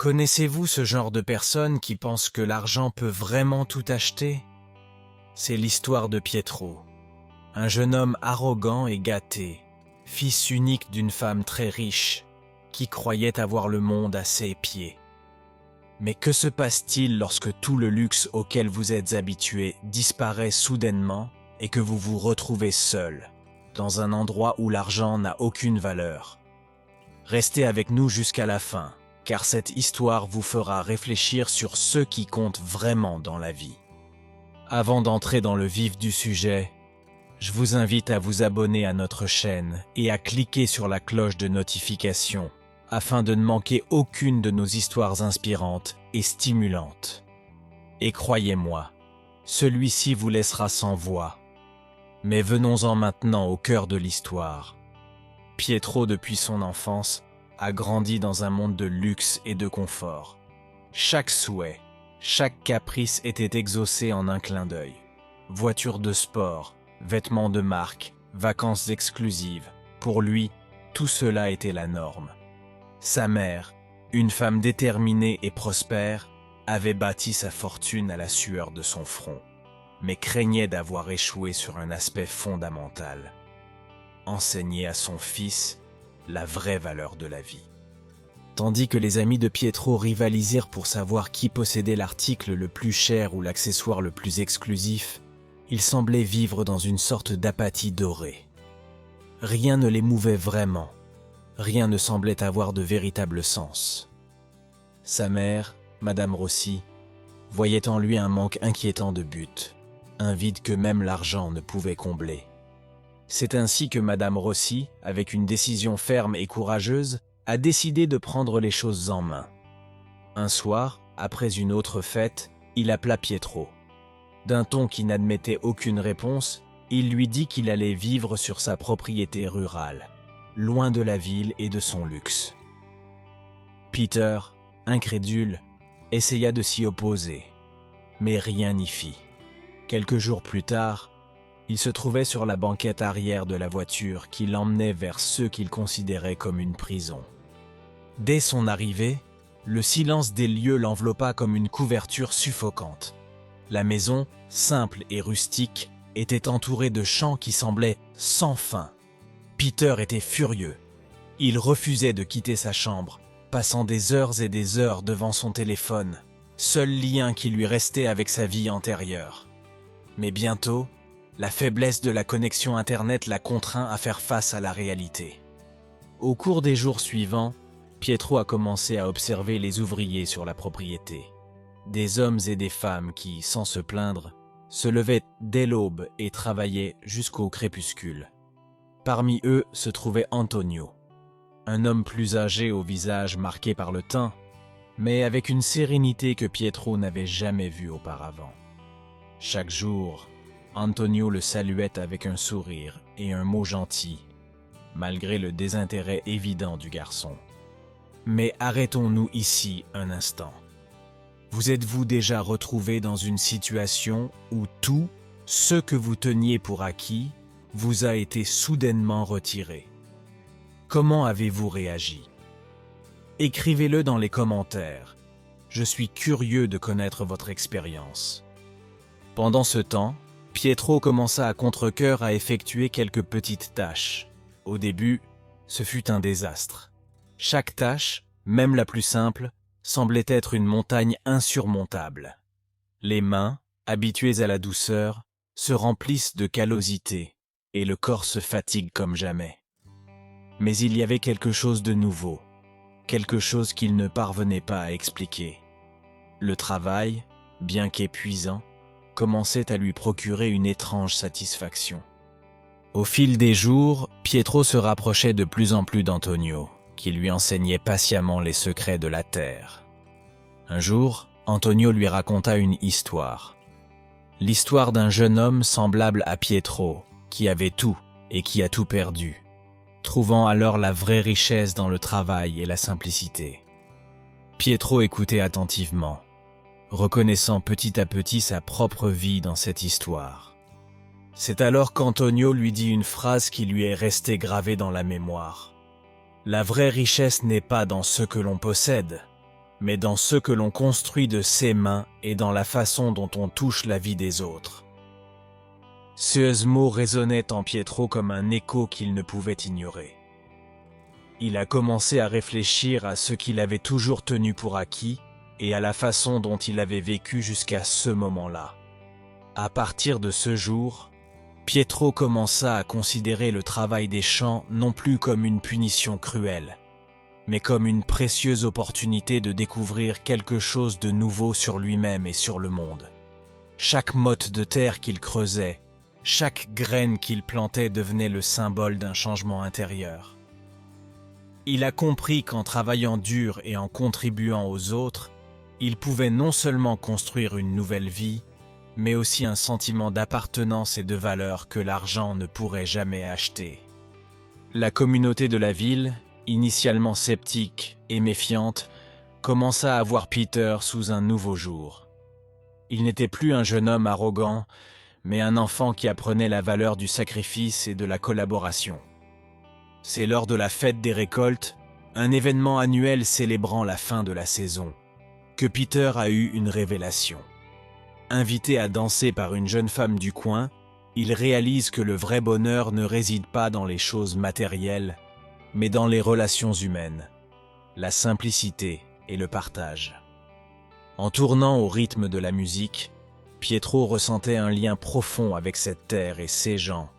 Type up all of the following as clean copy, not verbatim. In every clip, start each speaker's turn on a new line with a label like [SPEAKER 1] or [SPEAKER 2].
[SPEAKER 1] Connaissez-vous ce genre de personnes qui pensent que l'argent peut vraiment tout acheter? C'est l'histoire de Pietro, un jeune homme arrogant et gâté, fils unique d'une femme très riche, qui croyait avoir le monde à ses pieds. Mais que se passe-t-il lorsque tout le luxe auquel vous êtes habitué disparaît soudainement et que vous vous retrouvez seul, dans un endroit où l'argent n'a aucune valeur? Restez avec nous jusqu'à la fin, car cette histoire vous fera réfléchir sur ce qui compte vraiment dans la vie. Avant d'entrer dans le vif du sujet, je vous invite à vous abonner à notre chaîne et à cliquer sur la cloche de notification afin de ne manquer aucune de nos histoires inspirantes et stimulantes. Et croyez-moi, celui-ci vous laissera sans voix. Mais venons-en maintenant au cœur de l'histoire. Pietro, depuis son enfance, a grandi dans un monde de luxe et de confort. Chaque souhait, chaque caprice était exaucé en un clin d'œil. Voitures de sport, vêtements de marque, vacances exclusives. Pour lui, tout cela était la norme. Sa mère, une femme déterminée et prospère, avait bâti sa fortune à la sueur de son front, mais craignait d'avoir échoué sur un aspect fondamental: enseigner à son fils la vraie valeur de la vie. Tandis que les amis de Pietro rivalisèrent pour savoir qui possédait l'article le plus cher ou l'accessoire le plus exclusif, il semblait vivre dans une sorte d'apathie dorée. Rien ne l'émouvait vraiment. Rien ne semblait avoir de véritable sens. Sa mère, Madame Rossi, voyait en lui un manque inquiétant de but, un vide que même l'argent ne pouvait combler. C'est ainsi que Madame Rossi, avec une décision ferme et courageuse, a décidé de prendre les choses en main. Un soir, après une autre fête, il appela Pietro. D'un ton qui n'admettait aucune réponse, il lui dit qu'il allait vivre sur sa propriété rurale, loin de la ville et de son luxe. Peter, incrédule, essaya de s'y opposer, mais rien n'y fit. Quelques jours plus tard, il se trouvait sur la banquette arrière de la voiture qui l'emmenait vers ce qu'il considérait comme une prison. Dès son arrivée, le silence des lieux l'enveloppa comme une couverture suffocante. La maison, simple et rustique, était entourée de champs qui semblaient sans fin. Peter était furieux. Il refusait de quitter sa chambre, passant des heures et des heures devant son téléphone, seul lien qui lui restait avec sa vie antérieure. Mais bientôt, la faiblesse de la connexion Internet l'a contraint à faire face à la réalité. Au cours des jours suivants, Pietro a commencé à observer les ouvriers sur la propriété. Des hommes et des femmes qui, sans se plaindre, se levaient dès l'aube et travaillaient jusqu'au crépuscule. Parmi eux se trouvait Antonio, un homme plus âgé au visage marqué par le teint, mais avec une sérénité que Pietro n'avait jamais vue auparavant. Chaque jour, Antonio le saluait avec un sourire et un mot gentil, malgré le désintérêt évident du garçon. Mais arrêtons-nous ici un instant. Vous êtes-vous déjà retrouvé dans une situation où tout ce que vous teniez pour acquis vous a été soudainement retiré? Comment avez-vous réagi? Écrivez-le dans les commentaires. Je suis curieux de connaître votre expérience. Pendant ce temps, Pietro commença à contre-cœur à effectuer quelques petites tâches. Au début, ce fut un désastre. Chaque tâche, même la plus simple, semblait être une montagne insurmontable. Les mains, habituées à la douceur, se remplissent de callosité et le corps se fatigue comme jamais. Mais il y avait quelque chose de nouveau, quelque chose qu'il ne parvenait pas à expliquer. Le travail, bien qu'épuisant, commençait à lui procurer une étrange satisfaction. Au fil des jours, Pietro se rapprochait de plus en plus d'Antonio, qui lui enseignait patiemment les secrets de la terre. Un jour, Antonio lui raconta une histoire. L'histoire d'un jeune homme semblable à Pietro, qui avait tout et qui a tout perdu, trouvant alors la vraie richesse dans le travail et la simplicité. Pietro écoutait attentivement, reconnaissant petit à petit sa propre vie dans cette histoire. C'est alors qu'Antonio lui dit une phrase qui lui est restée gravée dans la mémoire. La vraie richesse n'est pas dans ce que l'on possède, mais dans ce que l'on construit de ses mains et dans la façon dont on touche la vie des autres. Ces mots résonnaient en Pietro comme un écho qu'il ne pouvait ignorer. Il a commencé à réfléchir à ce qu'il avait toujours tenu pour acquis et à la façon dont il avait vécu jusqu'à ce moment-là. À partir de ce jour, Pietro commença à considérer le travail des champs non plus comme une punition cruelle, mais comme une précieuse opportunité de découvrir quelque chose de nouveau sur lui-même et sur le monde. Chaque motte de terre qu'il creusait, chaque graine qu'il plantait devenait le symbole d'un changement intérieur. Il a compris qu'en travaillant dur et en contribuant aux autres, il pouvait non seulement construire une nouvelle vie, mais aussi un sentiment d'appartenance et de valeur que l'argent ne pourrait jamais acheter. La communauté de la ville, initialement sceptique et méfiante, commença à voir Peter sous un nouveau jour. Il n'était plus un jeune homme arrogant, mais un enfant qui apprenait la valeur du sacrifice et de la collaboration. C'est lors de la fête des récoltes, un événement annuel célébrant la fin de la saison, que Peter a eu une révélation. Invité à danser par une jeune femme du coin, il réalise que le vrai bonheur ne réside pas dans les choses matérielles, mais dans les relations humaines, la simplicité et le partage. En tournant au rythme de la musique, Pietro ressentait un lien profond avec cette terre et ces gens,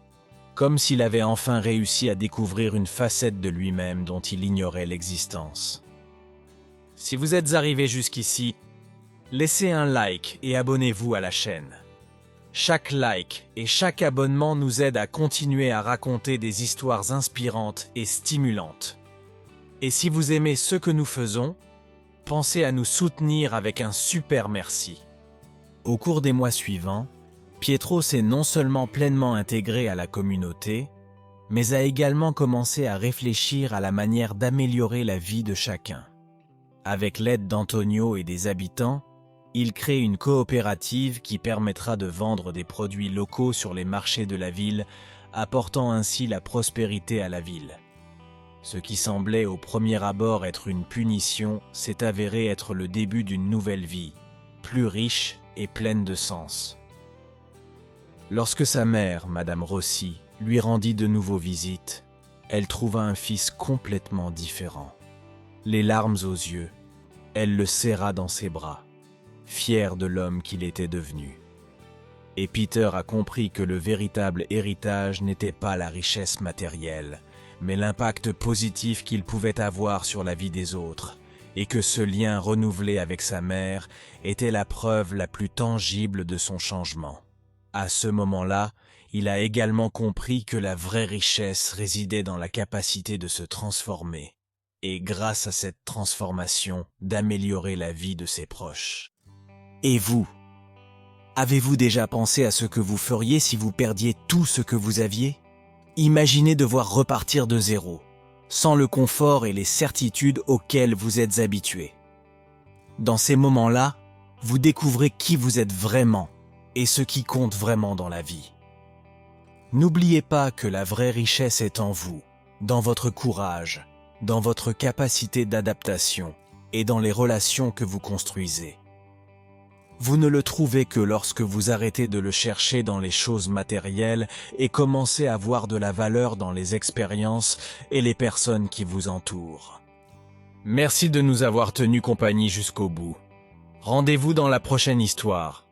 [SPEAKER 1] comme s'il avait enfin réussi à découvrir une facette de lui-même dont il ignorait l'existence. Si vous êtes arrivé jusqu'ici, laissez un like et abonnez-vous à la chaîne. Chaque like et chaque abonnement nous aide à continuer à raconter des histoires inspirantes et stimulantes. Et si vous aimez ce que nous faisons, pensez à nous soutenir avec un super merci. Au cours des mois suivants, Pietro s'est non seulement pleinement intégré à la communauté, mais a également commencé à réfléchir à la manière d'améliorer la vie de chacun. Avec l'aide d'Antonio et des habitants, il crée une coopérative qui permettra de vendre des produits locaux sur les marchés de la ville, apportant ainsi la prospérité à la ville. Ce qui semblait au premier abord être une punition s'est avéré être le début d'une nouvelle vie, plus riche et pleine de sens. Lorsque sa mère, Madame Rossi, lui rendit de nouveau visite, elle trouva un fils complètement différent. Les larmes aux yeux, elle le serra dans ses bras, fière de l'homme qu'il était devenu. Et Peter a compris que le véritable héritage n'était pas la richesse matérielle, mais l'impact positif qu'il pouvait avoir sur la vie des autres, et que ce lien renouvelé avec sa mère était la preuve la plus tangible de son changement. À ce moment-là, il a également compris que la vraie richesse résidait dans la capacité de se transformer, et grâce à cette transformation, d'améliorer la vie de ses proches. Et vous? Avez-vous déjà pensé à ce que vous feriez si vous perdiez tout ce que vous aviez? Imaginez devoir repartir de zéro, sans le confort et les certitudes auxquelles vous êtes habitué. Dans ces moments-là, vous découvrez qui vous êtes vraiment et ce qui compte vraiment dans la vie. N'oubliez pas que la vraie richesse est en vous, dans votre courage, dans votre capacité d'adaptation et dans les relations que vous construisez. Vous ne le trouvez que lorsque vous arrêtez de le chercher dans les choses matérielles et commencez à voir de la valeur dans les expériences et les personnes qui vous entourent. Merci de nous avoir tenu compagnie jusqu'au bout. Rendez-vous dans la prochaine histoire.